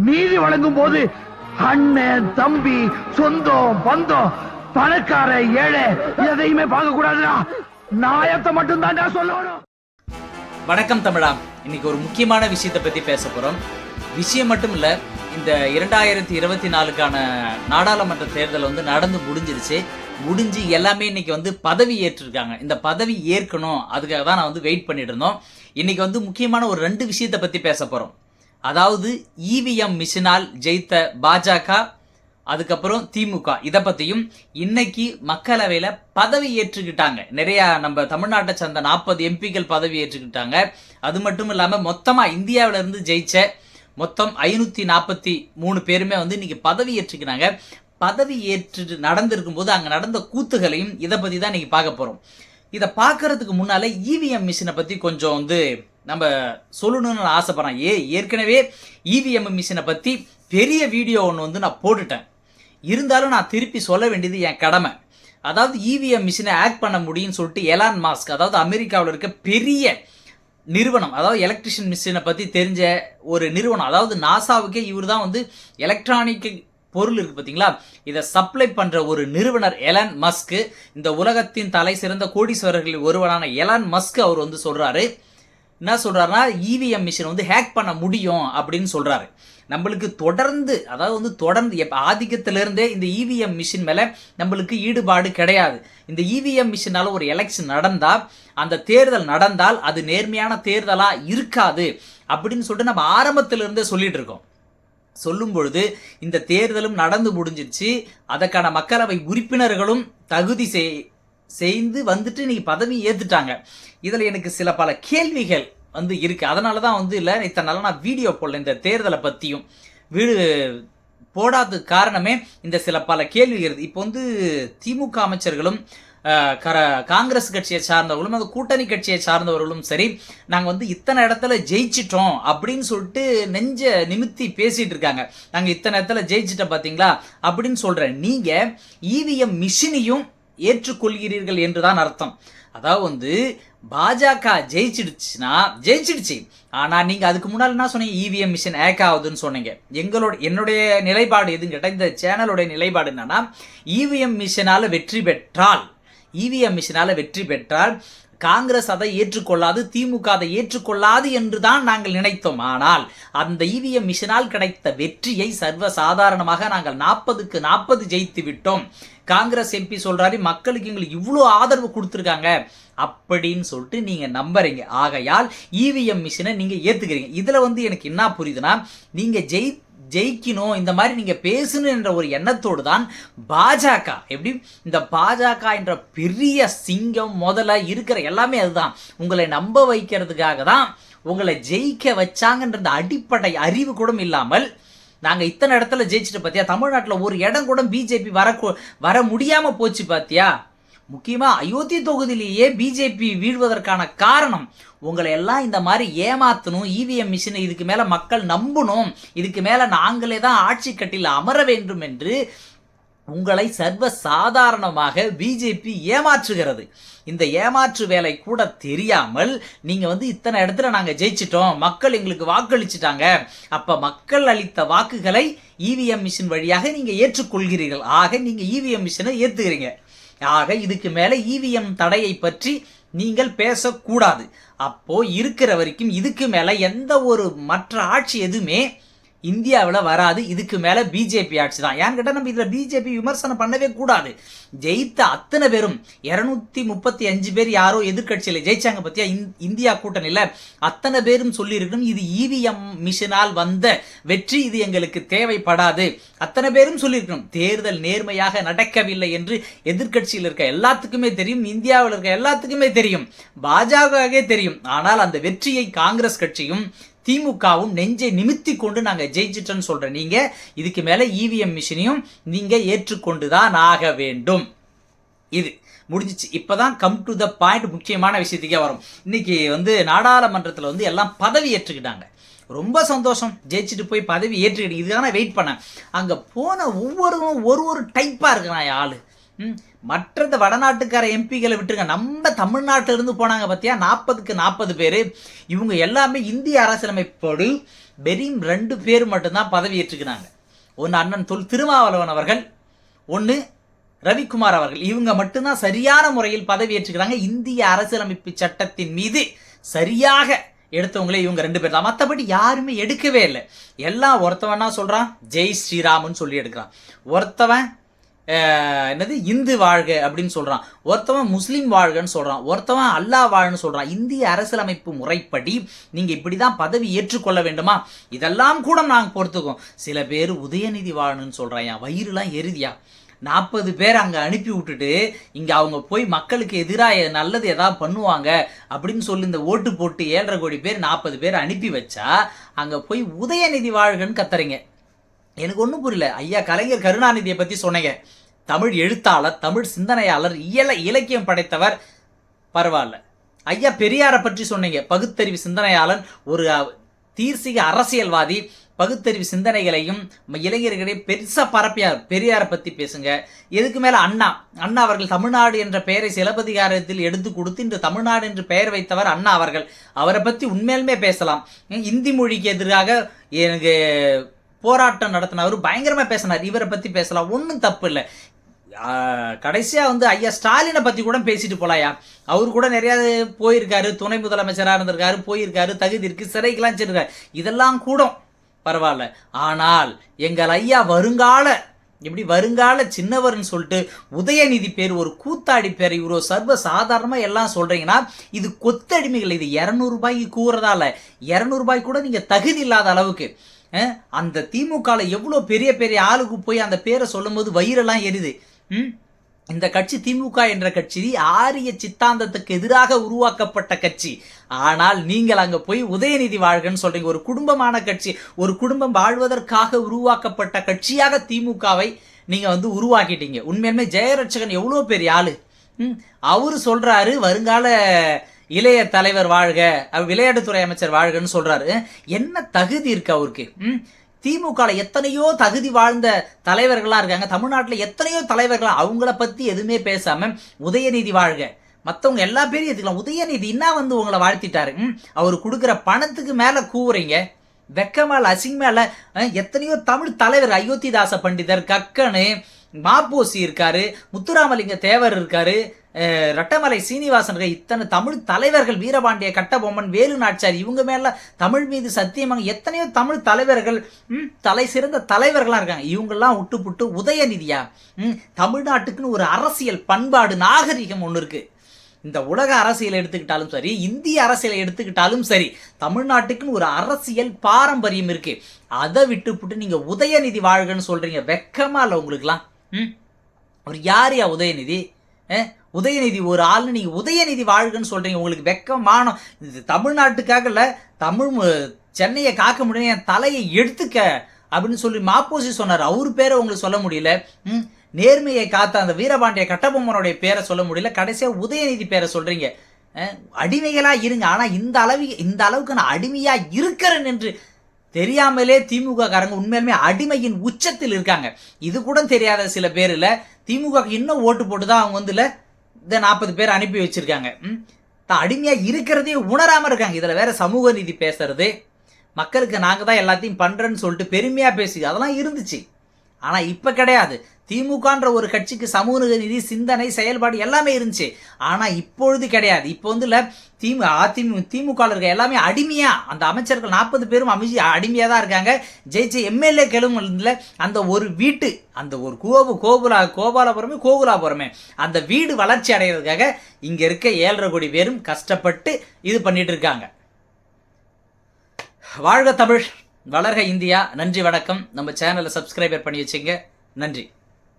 நீதி வழங்கும் போது அண்ணன் தம்பி சொந்தம் பந்தம் பணக்கார ஏழை எதையுமே பார்க்க கூடாதுடா. நாயத்தை மட்டும் தான்டா சொல்லணும். வணக்கம் தமிழா. இன்னைக்கு ஒரு முக்கியமான விஷயத்தை பத்தி பேச போறோம். விஷயம் மட்டும் இல்ல, இந்த 2024க்கான நாடாளுமன்ற தேர்தல் நடந்து முடிஞ்சு எல்லாமே இன்னைக்கு பதவி ஏற்றிருக்காங்க. இந்த பதவி ஏற்கணும், அதுக்காக தான் நான் வெயிட் பண்ணிட்டு இருந்தோம். இன்னைக்கு முக்கியமான ஒரு 2 விஷயத்தை பத்தி பேச போறோம். அதாவது இவிஎம் மிஷினால் ஜெயித்த பாஜக, அதுக்கப்புறம் திமுக, இதை பத்தியும் இன்னைக்கு மக்களவையில பதவி ஏற்றுக்கிட்டாங்க. நிறைய நம்ம தமிழ்நாட்டை சேர்ந்த 40 எம்பிக்கள் பதவி ஏற்றுக்கிட்டாங்க. அது மட்டும் இல்லாம மொத்தமா இந்தியாவில இருந்து ஜெயிச்ச மொத்தம் 543 பேருமே இன்னைக்கு பதவி ஏற்றுக்கிறாங்க. பதவி ஏற்று நடந்திருக்கும் போது அங்க நடந்த கூத்துகளையும் இதை பத்தி தான் இன்னைக்கு பார்க்க போறோம். இதை பார்க்கறதுக்கு முன்னால இவிஎம் மிஷினை பத்தி கொஞ்சம் நம்ம சொல்லணும்னு நான் ஆசைப்படுறேன். ஏற்கனவே இவிஎம் மிஷினை பத்தி பெரிய வீடியோ ஒன்று நான் போட்டுட்டேன். இருந்தாலும் நான் திருப்பி சொல்ல வேண்டியது என் கடமை. அதாவது இவிஎம் மிஷினை ஆக்ட் பண்ண முடியும்னு சொல்லிட்டு எலான் மாஸ்க், அதாவது அமெரிக்காவில் இருக்க பெரிய நிறுவனம், அதாவது எலக்ட்ரிஷியன் மிஷினை பற்றி தெரிஞ்ச ஒரு நிறுவனம், அதாவது நாசாவுக்கே இவர் தான் எலக்ட்ரானிக் பொருள் இருக்கு பார்த்தீங்களா, இதை சப்ளை பண்ணுற ஒரு நிறுவனர் எலான் மஸ்க். இந்த உலகத்தின் தலை சிறந்த கோடீஸ்வரர்களில் ஒருவரான எலான் மஸ்க் அவர் சொல்கிறாரு, என்ன சொல்கிறாருன்னா, இவிஎம் மிஷினை ஹேக் பண்ண முடியும் அப்படின்னு சொல்கிறாரு. நம்மளுக்கு தொடர்ந்து ஆதிக்கத்திலிருந்தே இந்த இவிஎம் மிஷின் மேலே நம்மளுக்கு ஈடுபாடு கிடையாது. இந்த இவிஎம் மிஷினால் ஒரு எலெக்ஷன் நடந்தால், அந்த தேர்தல் நடந்தால் அது நேர்மையான தேர்தலாக இருக்காது அப்படின்னு சொல்லிட்டு நம்ம ஆரம்பத்திலிருந்தே சொல்லிட்டு இருக்கோம். சொல்லும் பொழுது இந்த தேர்தலும் நடந்து முடிஞ்சிருச்சு. அதற்கான மக்களவை உறுப்பினர்களும் தகுதி செய்து இன்னைக்கு பதவி ஏற்றுட்டாங்க. இதில் எனக்கு சில பல கேள்விகள் இருக்கு. அதனால தான் இல்லை இத்தனை நாள் நான் வீடியோ போடல இந்த தேர்தலை பற்றியும். போடாததுக்கு காரணமே இந்த சில பல கேள்விகள். இப்போ திமுக அமைச்சர்களும் காங்கிரஸ் கட்சியை சார்ந்தவர்களும் அந்த கூட்டணி கட்சியை சார்ந்தவர்களும் சரி, நாங்கள் இத்தனை இடத்துல ஜெயிச்சிட்டோம் அப்படின்னு சொல்லிட்டு நெஞ்ச நிமித்தி பேசிட்டு இருக்காங்க. நாங்கள் இத்தனை இடத்துல ஜெயிச்சிட்டோம் பார்த்தீங்களா அப்படின்னு சொல்கிறேன். நீங்கள் இவிஎம் மிஷினையும் ஏற்றுக்கொள்கிறீர்கள் என்றுதான் அர்த்தம். அதாவது பாஜக ஜெயிச்சிடுச்சு. ஆனா நீங்க அதுக்கு முன்னாடி என்ன சொன்னீங்க, இவிஎம் மிஷின் ஹேக் ஆகுதுன்னு சொன்னீங்க. என்னுடைய நிலைப்பாடு எதுன்னு கேட்டால், இந்த சேனலோட நிலைப்பாடு என்னன்னா, இவிஎம் மிஷினால வெற்றி பெற்றால் காங்கிரஸ் அதை ஏற்றுக்கொள்ளாது, திமுக அதை ஏற்றுக்கொள்ளாது என்றுதான் நாங்கள் நினைத்தோம். ஆனால் அந்த இவிஎம் மிஷினால் கிடைத்த வெற்றியை சர்வசாதாரணமாக நாங்கள் 40க்கு 40 ஜெயித்து விட்டோம். காங்கிரஸ் எம்பி சொல்றாரு, மக்களுக்கு எங்களுக்கு இவ்வளோ ஆதரவு கொடுத்துருக்காங்க அப்படின்னு சொல்லிட்டு நீங்க நம்புறீங்க. ஆகையால் இவிஎம் மிஷினை நீங்க ஏத்துக்கிறீங்க. இதுல எனக்கு என்ன புரியுதுன்னா, நீங்க ஜெயிக்கணும் இந்த மாதிரி நீங்க பேசணும் என்ற ஒரு எண்ணத்தோடு தான் பாஜக, எப்படி இந்த பாஜக என்ற பெரிய சிங்கம் முதல்ல இருக்கிற எல்லாமே அதுதான், உங்களை நம்ப வைக்கிறதுக்காக தான் உங்களை ஜெயிக்க வச்சாங்கன்ற அடிப்படை அறிவு கூட இல்லாமல் நாங்க இத்தனை இடத்துல ஜெயிச்சுட்டு பாத்தியா, தமிழ்நாட்டில் ஒரு இடம் கூட பிஜேபி வர முடியாம போச்சு பாத்தியா. முக்கியமா அயோத்தி தொகுதியிலேயே பிஜேபி வீழ்வதற்கான காரணம் உங்களை எல்லாம் இந்த மாதிரி ஏமாத்தணும், இவிஎம் மிஷினை இதுக்கு மேல மக்கள் நம்பணும், இதுக்கு மேல நாங்களே தான் ஆட்சி கட்டில் அமர வேண்டும் என்று உங்களை சர்வ சாதாரணமாக பிஜேபி ஏமாற்றுகிறது. இந்த ஏமாற்று வேலை கூட தெரியாமல் நீங்க இத்தனை இடத்துல நாங்க ஜெயிச்சிட்டோம், மக்கள் எங்களுக்கு வாக்களிச்சுட்டாங்க, அப்ப மக்கள் அளித்த வாக்குகளை இவிஎம் மிஷின் வழியாக நீங்க ஏற்றுக்கொள்கிறீர்கள். ஆக நீங்க இவிஎம் மிஷினை ஏத்துக்கிறீங்க. ஆக இதுக்கு மேல இவிஎம் தடையை பற்றி நீங்கள் பேசக்கூடாது. அப்போ இருக்கிற வரைக்கும் இதுக்கு மேல எந்த ஒரு மற்ற ஆட்சி எதுவுமே இந்தியாவில் வராது. இதுக்கு மேல பிஜேபி ஆட்சி தான். ஏன்னு கேட்டால் நம்ம இதுல பிஜேபி விமர்சனம் பண்ணவே கூடாது. ஜெயித்த அத்தனை பேரும் 235 பேர் யாரோ எதிர்கட்சியில் ஜெயிச்சாங்க பத்தியா, இந்தியா கூட்டணியில் அத்தனை பேரும் சொல்லியிருக்கணும், இது இவிஎம் மிஷினால் வந்த வெற்றி, இது எங்களுக்கு தேவைப்படாது. அத்தனை பேரும் சொல்லியிருக்கணும். தேர்தல் நேர்மையாக நடக்கவில்லை என்று எதிர்கட்சியில் இருக்க எல்லாத்துக்குமே தெரியும், இந்தியாவில் இருக்க எல்லாத்துக்குமே தெரியும், பாஜகவே தெரியும். ஆனால் அந்த வெற்றியை காங்கிரஸ் கட்சியும் திமுகவும் நெஞ்சை நிமித்தி கொண்டு நாங்க ஜெயிச்சிட்டோன்னு சொல்றேன். நீங்க இதுக்கு மேல இவிஎம் மிஷினையும் நீங்க ஏற்றுக்கொண்டுதான் ஆக வேண்டும். இது முடிஞ்சிச்சு. இப்பதான் கம் டு த பாயிண்ட், முக்கியமான விஷயத்துக்கே வரும். இன்னைக்கு நாடாளுமன்றத்தில் எல்லாம் பதவி ஏற்றுக்கிட்டாங்க. ரொம்ப சந்தோஷம், ஜெயிச்சுட்டு போய் பதவி ஏற்றுக்கிட்டு. இதுக்கான வெயிட் பண்ணேன். அங்க போன ஒவ்வொருவரும் ஒரு டைப்பா இருக்கிறான் ஆளு. மற்ற வடநாட்டுக்கார எம்பிகளை விட்டுருங்க, நம்ம தமிழ்நாட்டில இருந்து போனாங்க பார்த்தியா 40க்கு 40 பேர். இவங்க எல்லாமே இந்திய அரசியலமைப்போடு வெறும் 2 பேர் மட்டும்தான் பதவி ஏற்றுக்கிறாங்க. ஒன்று அண்ணன் திருமாவளவன் அவர்கள், ஒன்று ரவிக்குமார் அவர்கள். இவங்க மட்டும்தான் சரியான முறையில் பதவி ஏற்றுக்கிறாங்க. இந்திய அரசியலமைப்பு சட்டத்தின் மீது சரியாக எடுத்தவங்களே இவங்க 2 பேர் தான். மற்றபடி யாருமே எடுக்கவே இல்லை. எல்லாம் ஒருத்தவன் என்ன சொல்றான், ஜெய் ஸ்ரீராம்னு சொல்லி எடுக்கிறான். ஒருத்தவன் என்னது இந்து வாழ்க அப்படின்னு சொல்றான். ஒருத்தவன் முஸ்லீம் வாழ்கன்னு சொல்றான். ஒருத்தவன் அல்லா வாழ்ன்னு சொல்றான். இந்திய அரசியலமைப்பு முறைப்படி நீங்க இப்படிதான் பதவி ஏற்றுக்கொள்ள வேண்டுமா? இதெல்லாம் கூட நாங்க பொறுத்துக்கோம். சில பேர் உதயநிதி வாழ்ன்னு சொல்றான். வயிறுலாம் எருதியா? 40 பேர் அங்கே அனுப்பி விட்டுட்டு இங்கே அவங்க போய் மக்களுக்கு எதிராக நல்லது எதாவது பண்ணுவாங்க அப்படின்னு சொல்லி இந்த ஓட்டு போட்டு 7.5 கோடி பேர் 40 பேர் அனுப்பி வச்சா அங்கே போய் உதயநிதி வாழ்கன்னு கத்துறீங்க. எனக்கு ஒன்றும் புரியல. ஐயா கலைஞர் கருணாநிதியை பற்றி சொன்னீங்க. தமிழ் எழுத்தாளர், தமிழ் சிந்தனையாளர், இலக்கியம் படைத்தவர், பரவாயில்ல. ஐயா பெரியாரை பற்றி சொன்னீங்க. பகுத்தறிவு சிந்தனையாளன், ஒரு தீர்சிக அரசியல்வாதி, பகுத்தறிவு சிந்தனைகளையும் இளைஞர்களையும் பெருசா பரப்பியார். பெரியாரை பத்தி பேசுங்க. எதுக்கு மேல அண்ணா அவர்கள் தமிழ்நாடு என்ற பெயரை சிலப்பதிகாரத்தில் எடுத்து கொடுத்து இன்று தமிழ்நாடு என்று பெயர் வைத்தவர் அண்ணா அவர்கள். அவரை பத்தி உண்மையிலுமே பேசலாம். இந்தி மொழிக்கு எதிராக எனக்கு போராட்டம் நடத்தினவர் பயங்கரமா பேசினார். இவரை பத்தி பேசலாம், ஒன்றும் தப்பு இல்லை. கடைசியா ஐயா ஸ்டாலினை பத்தி கூட பேசிட்டு போலாயா. அவரு கூட நிறைய போயிருக்காரு, துணை முதலமைச்சராக இருந்திருக்காரு, போயிருக்காரு, தகுதி இருக்கு, சிறைக்கெல்லாம் வச்சிருக்காரு. இதெல்லாம் கூட பரவாயில்ல. ஆனால் எங்கள் ஐயா வருங்கால சின்னவர்னு சொல்லிட்டு உதயநிதி பேர் ஒரு கூத்தாடி பேர் இவரோ சர்வ சாதாரணமா எல்லாம் சொல்றீங்கன்னா இது கொத்தடிமைகள். இது 200 ரூபாய்க்கு கூறதால 200 ரூபாய் கூட நீங்க தகுதி இல்லாத அளவுக்கு அந்த திமுக எவ்வளவு பெரிய பெரிய ஆளுக்கு போய் அந்த பேரை சொல்லும் போது வயிறெல்லாம் எரியுது. இந்த கட்சி திமுக என்ற கட்சி ஆரிய சித்தாந்தத்துக்கு எதிராக உருவாக்கப்பட்ட கட்சி. ஆனால் நீங்கள் அங்க போய் உதயநிதி வாழ்கன்னு சொல்றீங்க. ஒரு குடும்பமான கட்சி, ஒரு குடும்பம் வாழ்வதற்காக உருவாக்கப்பட்ட கட்சியாக திமுகவை நீங்க உருவாக்கிட்டீங்க. உண்மையுமே ஜெயரட்சகன் எவ்வளவு பெரிய ஆளு. அவரு சொல்றாரு வருங்கால இளைய தலைவர் வாழ்க, விளையாட்டுத்துறை அமைச்சர் வாழ்கன்னு சொல்றாரு. என்ன தகுதி இருக்கு அவருக்கு? திமுக எத்தனையோ தகுதி வாழ்ந்த தலைவர்கள்லாம் இருக்காங்க. தமிழ்நாட்டில் எத்தனையோ தலைவர்கள், அவங்கள பத்தி எதுவுமே பேசாம உதயநிதி வாழ்க, மற்றவங்க எல்லா பேரும் எடுத்துக்கலாம். உதயநிதி என்ன உங்களை வாழ்த்திட்டாரு. அவரு கொடுக்குற பணத்துக்கு மேல கூவுறீங்க. வெக்கமால அசிங்கமால. எத்தனையோ தமிழ் தலைவர், அயோத்திதாச பண்டிதர், கக்கனு, மாப்போசி இருக்காரு, முத்துராமலிங்க தேவர் இருக்காரு, ரட்டமலை சீனிவாசன் இருக்காரு. இத்தனை தமிழ் தலைவர்கள், வீரபாண்டிய கட்டபொம்மன், வேலு நாச்சியார், இவங்க மேல தமிழ் மீது சத்தியமாக எத்தனையோ தமிழ் தலைவர்கள், தலை சிறந்த தலைவர்களாம் இருக்காங்க. இவங்கெல்லாம் விட்டுப்புட்டு உதயநிதியா? தமிழ்நாட்டுக்குன்னு ஒரு அரசியல் பண்பாடு நாகரிகம் ஒன்று இருக்கு. இந்த உலக அரசியலை எடுத்துக்கிட்டாலும் சரி, இந்திய அரசியலை எடுத்துக்கிட்டாலும் சரி, தமிழ்நாட்டுக்குன்னு ஒரு அரசியல் பாரம்பரியம் இருக்கு. அதை விட்டுப்புட்டு நீங்க உதயநிதி வாழ்கன்னு சொல்றீங்க. வெக்கமா இல்லை உங்களுக்குலாம்? ஒரு யாரையா உதயநிதி? உதயநிதி ஒரு ஆள்னு நீங்க உதயநிதி வாழ்கன்னு சொல்றீங்க. உங்களுக்கு வெக்கம், மானம்? இது தமிழ்நாட்டுக்காக இல்ல, சென்னையை காக்க முடியும், என் தலையை எடுத்துக்க அப்படின்னு சொல்லி மாப்போசி சொன்னார். அவரு பேரை உங்களுக்கு சொல்ல முடியல. நேர்மையை காத்த அந்த வீரபாண்டிய கட்டபொம்மனுடைய பேரை சொல்ல முடியல. கடைசியா உதயநிதி பேரை சொல்றீங்க. அடிமைகளா இருங்க. ஆனா இந்த அளவுக்கு நான் அடிமையா இருக்கிறேன் என்று தெரியாமலே திமுக காரங்க உண்மையுமே அடிமையின் உச்சத்தில் இருக்காங்க. இது கூட தெரியாத சில பேர் இல்ல, திமுக இன்னும் ஓட்டு போட்டுதான் அவங்க இந்த 40 பேர் அனுப்பி வச்சிருக்காங்க. அடிமையா இருக்கிறதே உணராம இருக்காங்க. இதுல வேற சமூக நீதி பேசுறது, மக்களுக்கு நாங்க தான் எல்லாத்தையும் பண்றேன்னு சொல்லிட்டு பெருமையா பேசி அதெல்லாம் இருந்துச்சு. ஆனா இப்ப கிடையாது. திமுகன்ற ஒரு கட்சிக்கு சமூக நீதி, சிந்தனை, செயல்பாடு எல்லாமே இருந்துச்சு. ஆனா இப்பொழுது கிடையாது. இப்போ திமுக இருக்க எல்லாமே அடிமையா, அந்த அமைச்சர்கள் 40 பேரும் அடிமையா தான் இருக்காங்க. ஜெயிச்ச எம்எல்ஏக்களும் அந்த ஒரு வீட்டு, அந்த ஒரு கோகுலாபுரமே அந்த வீடு வளர்ச்சி அடைகிறதுக்காக இங்க இருக்க 7.5 கோடி பேரும் கஷ்டப்பட்டு இது பண்ணிட்டு இருக்காங்க. வாழ்க தமிழ், வளர்க இந்தியா. நன்றி, வணக்கம். நம்ம சேனலை சப்ஸ்கிரைபர் பண்ணி வச்சுங்க. நன்றி.